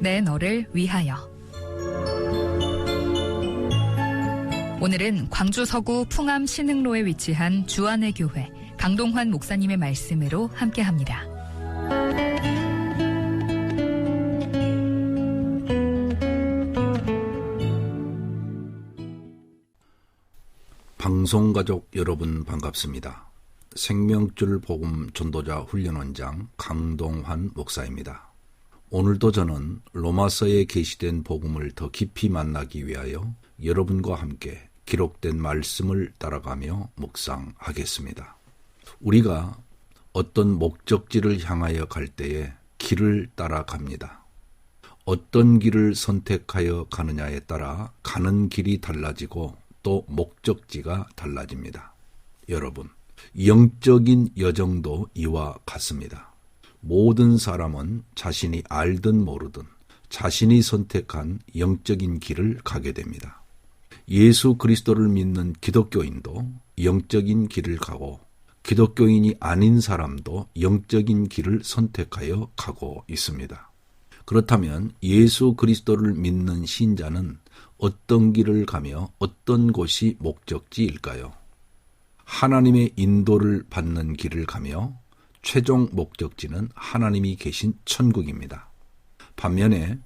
내 너를 위하여. 오늘은 광주 서구 풍암 신흥로에 위치한 주안의 교회 강동환 목사님의 말씀으로 함께합니다. 방송가족 여러분 반갑습니다. 생명줄 복음 전도자 훈련원장 강동환 목사입니다. 오늘도 저는 로마서에 게시된 복음을 더 깊이 만나기 위하여 여러분과 함께 기록된 말씀을 따라가며 묵상하겠습니다. 우리가 어떤 목적지를 향하여 갈 때에 길을 따라갑니다. 어떤 길을 선택하여 가느냐에 따라 가는 길이 달라지고 또 목적지가 달라집니다. 여러분, 영적인 여정도 이와 같습니다. 모든 사람은 자신이 알든 모르든 자신이 선택한 영적인 길을 가게 됩니다. 예수 그리스도를 믿는 기독교인도 영적인 길을 가고 기독교인이 아닌 사람도 영적인 길을 선택하여 가고 있습니다. 그렇다면 예수 그리스도를 믿는 신자는 어떤 길을 가며 어떤 곳이 목적지일까요? 하나님의 인도를 받는 길을 가며 최종 목적지는 하나님이 계신 천국입니다. 반면에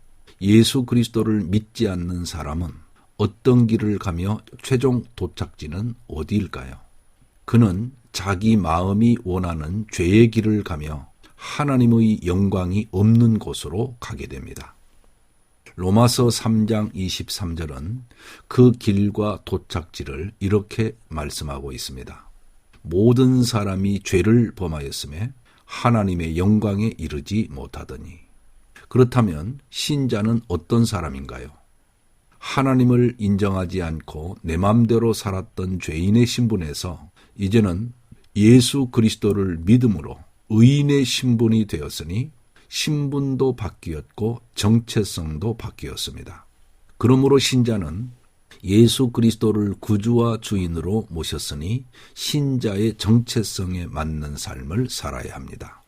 예수 그리스도를 믿지 않는 사람은 어떤 길을 가며 최종 도착지는 어디일까요? 그는 자기 마음이 원하는 죄의 길을 가며 하나님의 영광이 없는 곳으로 가게 됩니다. 로마서 3장 23절은 그 길과 도착지를 이렇게 말씀하고 있습니다. 모든 사람이 죄를 범하였음에 하나님의 영광에 이르지 못하더니. 그렇다면 신자는 어떤 사람인가요? 하나님을 인정하지 않고 내 맘대로 살았던 죄인의 신분에서 이제는 예수 그리스도를 믿음으로 의인의 신분이 되었으니 신분도 바뀌었고 정체성도 바뀌었습니다. 그러므로 신자는 예수 그리스도를 구주와 주인으로 모셨으니 신자의 정체성에 맞는 삶을 살아야 합니다.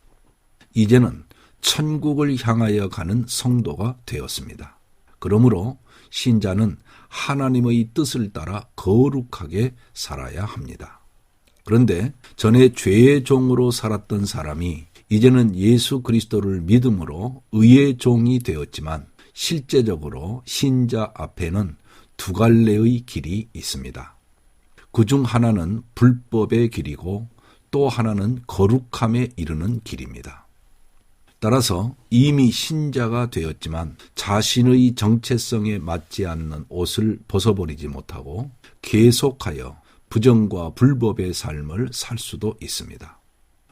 이제는 천국을 향하여 가는 성도가 되었습니다. 그러므로 신자는 하나님의 뜻을 따라 거룩하게 살아야 합니다. 그런데 전에 죄의 종으로 살았던 사람이 이제는 예수 그리스도를 믿음으로 의의 종이 되었지만 실제적으로 신자 앞에는 두 갈래의 길이 있습니다. 그중 하나는 불법의 길이고 또 하나는 거룩함에 이르는 길입니다. 따라서 이미 신자가 되었지만 자신의 정체성에 맞지 않는 옷을 벗어버리지 못하고 계속하여 부정과 불법의 삶을 살 수도 있습니다.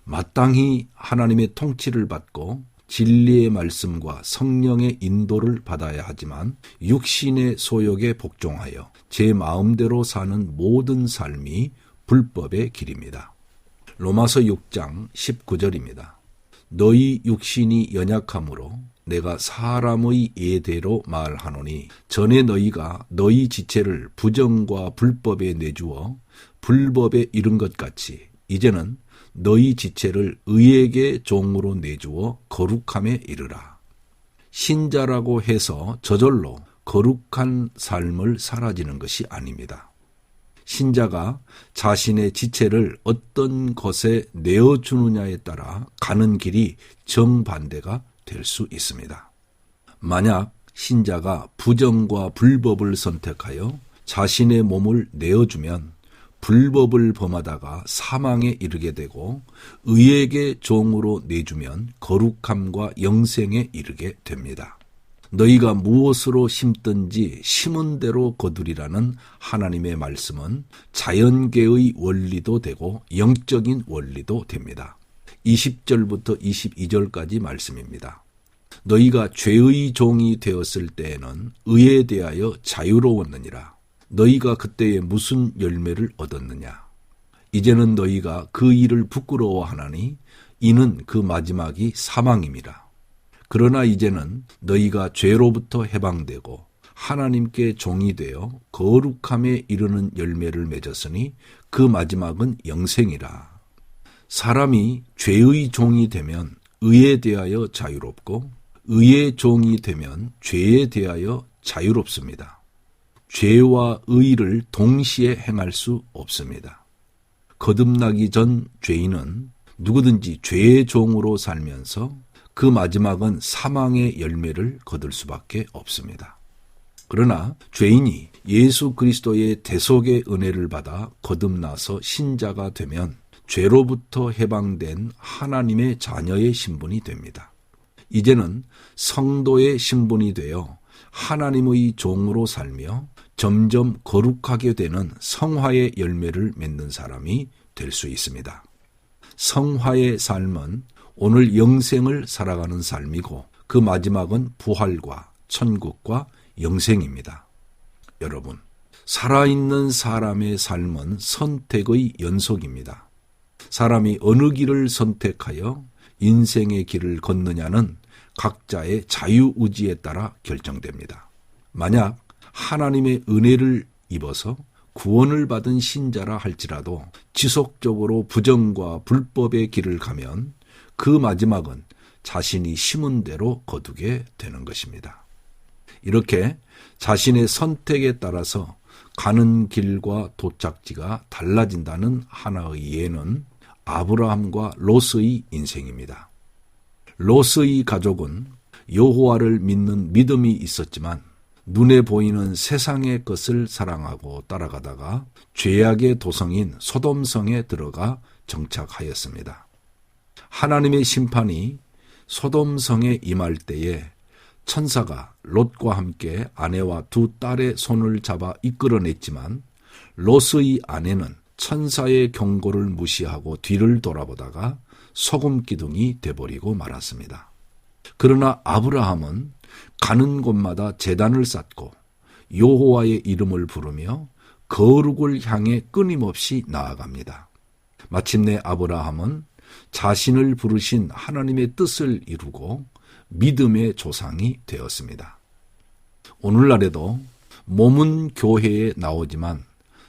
마땅히 하나님의 통치를 받고 진리의 말씀과 성령의 인도를 받아야 하지만 육신의 소욕에 복종하여 제 마음대로 사는 모든 삶이 불법의 길입니다. 로마서 6장 19절입니다. 너희 육신이 연약함으로 내가 사람의 예대로 말하노니 전에 너희가 너희 지체를 부정과 불법에 내주어 불법에 이른 것 같이 이제는 너희 지체를 의에게 종으로 내주어 거룩함에 이르라. 신자라고 해서 저절로 거룩한 삶을 살아지는 것이 아닙니다. 신자가 자신의 지체를 어떤 것에 내어주느냐에 따라 가는 길이 정반대가 될 수 있습니다. 만약 신자가 부정과 불법을 선택하여 자신의 몸을 내어주면 불법을 범하다가 사망에 이르게 되고 의에게 종으로 내주면 거룩함과 영생에 이르게 됩니다. 너희가 무엇으로 심든지 심은 대로 거두리라는 하나님의 말씀은 자연계의 원리도 되고 영적인 원리도 됩니다. 20절부터 22절까지 말씀입니다. 너희가 죄의 종이 되었을 때에는 의에 대하여 자유로웠느니라. 너희가 그때에 무슨 열매를 얻었느냐? 이제는 너희가 그 일을 부끄러워하나니 이는 그 마지막이 사망임이라. 그러나 이제는 너희가 죄로부터 해방되고 하나님께 종이 되어 거룩함에 이르는 열매를 맺었으니 그 마지막은 영생이라. 사람이 죄의 종이 되면 의에 대하여 자유롭고 의의 종이 되면 죄에 대하여 자유롭습니다. 죄와 의를 동시에 행할 수 없습니다. 거듭나기 전 죄인은 누구든지 죄의 종으로 살면서 그 마지막은 사망의 열매를 거둘 수밖에 없습니다. 그러나 죄인이 예수 그리스도의 대속의 은혜를 받아 거듭나서 신자가 되면 죄로부터 해방된 하나님의 자녀의 신분이 됩니다. 이제는 성도의 신분이 되어 하나님의 종으로 살며 점점 거룩하게 되는 성화의 열매를 맺는 사람이 될 수 있습니다. 성화의 삶은 오늘 영생을 살아가는 삶이고 그 마지막은 부활과 천국과 영생입니다. 여러분, 살아있는 사람의 삶은 선택의 연속입니다. 사람이 어느 길을 선택하여 인생의 길을 걷느냐는 각자의 자유의지에 따라 결정됩니다. 만약 하나님의 은혜를 입어서 구원을 받은 신자라 할지라도 지속적으로 부정과 불법의 길을 가면 그 마지막은 자신이 심은 대로 거두게 되는 것입니다. 이렇게 자신의 선택에 따라서 가는 길과 도착지가 달라진다는 하나의 예는 아브라함과 롯의 인생입니다. 롯의 가족은 여호와를 믿는 믿음이 있었지만 눈에 보이는 세상의 것을 사랑하고 따라가다가 죄악의 도성인 소돔성에 들어가 정착하였습니다. 하나님의 심판이 소돔성에 임할 때에 천사가 롯과 함께 아내와 두 딸의 손을 잡아 이끌어냈지만 롯의 아내는 천사의 경고를 무시하고 뒤를 돌아보다가 소금 기둥이 돼버리고 말았습니다. 그러나 아브라함은 가는 곳마다 제단을 쌓고 여호와의 이름을 부르며 거룩을 향해 끊임없이 나아갑니다. 마침내 아브라함은 자신을 부르신 하나님의 뜻을 이루고 믿음의 조상이 되었습니다. 오늘날에도 몸은 교회에 나오지만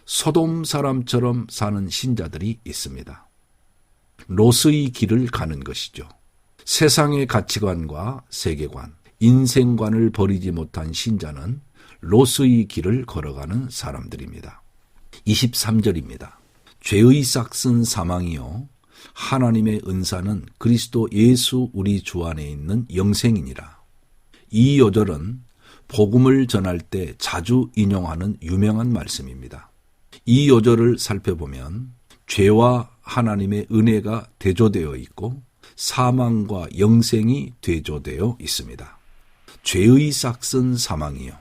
소돔 사람처럼 사는 신자들이 있습니다. 롯의 길을 가는 것이죠. 세상의 가치관과 세계관, 인생관을 버리지 못한 신자는 롯의 길을 걸어가는 사람들입니다. 23절입니다. 죄의 싹슨 사망이요 하나님의 은사는 그리스도 예수 우리 주 안에 있는 영생이니라. 이 요절은 복음을 전할 때 자주 인용하는 유명한 말씀입니다. 이 요절을 살펴보면 죄와 하나님의 은혜가 대조되어 있고 사망과 영생이 대조되어 있습니다. 죄의 싹슨 사망이요.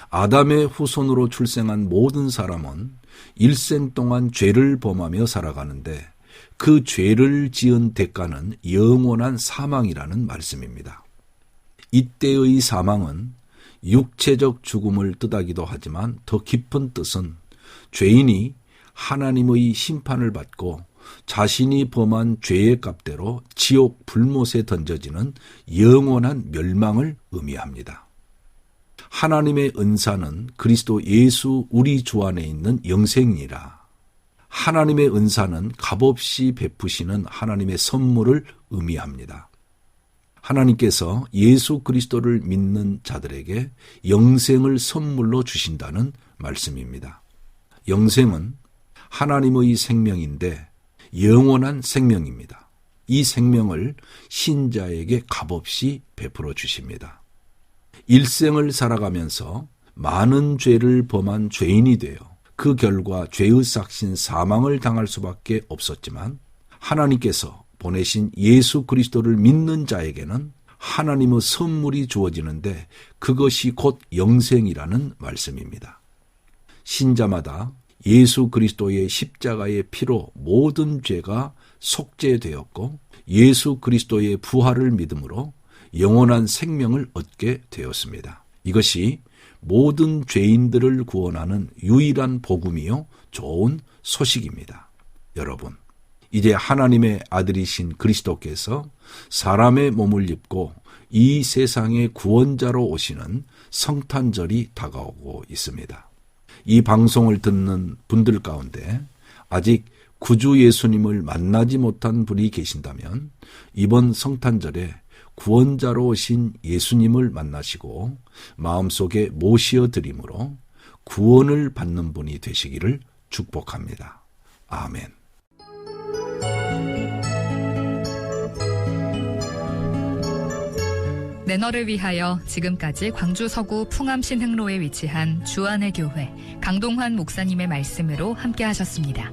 아담의 후손으로 출생한 모든 사람은 일생 동안 죄를 범하며 살아가는데 그 죄를 지은 대가는 영원한 사망이라는 말씀입니다. 이때의 사망은 육체적 죽음을 뜻하기도 하지만 더 깊은 뜻은 죄인이 하나님의 심판을 받고 자신이 범한 죄의 값대로 지옥 불못에 던져지는 영원한 멸망을 의미합니다. 하나님의 은사는 그리스도 예수 우리 주 안에 있는 영생이라. 하나님의 은사는 값없이 베푸시는 하나님의 선물을 의미합니다. 하나님께서 예수 그리스도를 믿는 자들에게 영생을 선물로 주신다는 말씀입니다. 영생은 하나님의 생명인데 영원한 생명입니다. 이 생명을 신자에게 값없이 베풀어 주십니다. 일생을 살아가면서 많은 죄를 범한 죄인이 되어 그 결과 죄의 싹신 사망을 당할 수밖에 없었지만 하나님께서 보내신 예수 그리스도를 믿는 자에게는 하나님의 선물이 주어지는데 그것이 곧 영생이라는 말씀입니다. 신자마다 예수 그리스도의 십자가의 피로 모든 죄가 속죄되었고 예수 그리스도의 부활을 믿음으로 영원한 생명을 얻게 되었습니다. 이것이 모든 죄인들을 구원하는 유일한 복음이요 좋은 소식입니다. 여러분, 이제 하나님의 아들이신 그리스도께서 사람의 몸을 입고 이 세상의 구원자로 오시는 성탄절이 다가오고 있습니다. 이 방송을 듣는 분들 가운데 아직 구주 예수님을 만나지 못한 분이 계신다면 이번 성탄절에 구원자로 오신 예수님을 만나시고 마음속에 모시어 드림으로 구원을 받는 분이 되시기를 축복합니다. 아멘. 내 너를 위하여 지금까지 광주 서구 풍암신흥로에 위치한 주안의 교회 강동환 목사님의 말씀으로 함께 하셨습니다.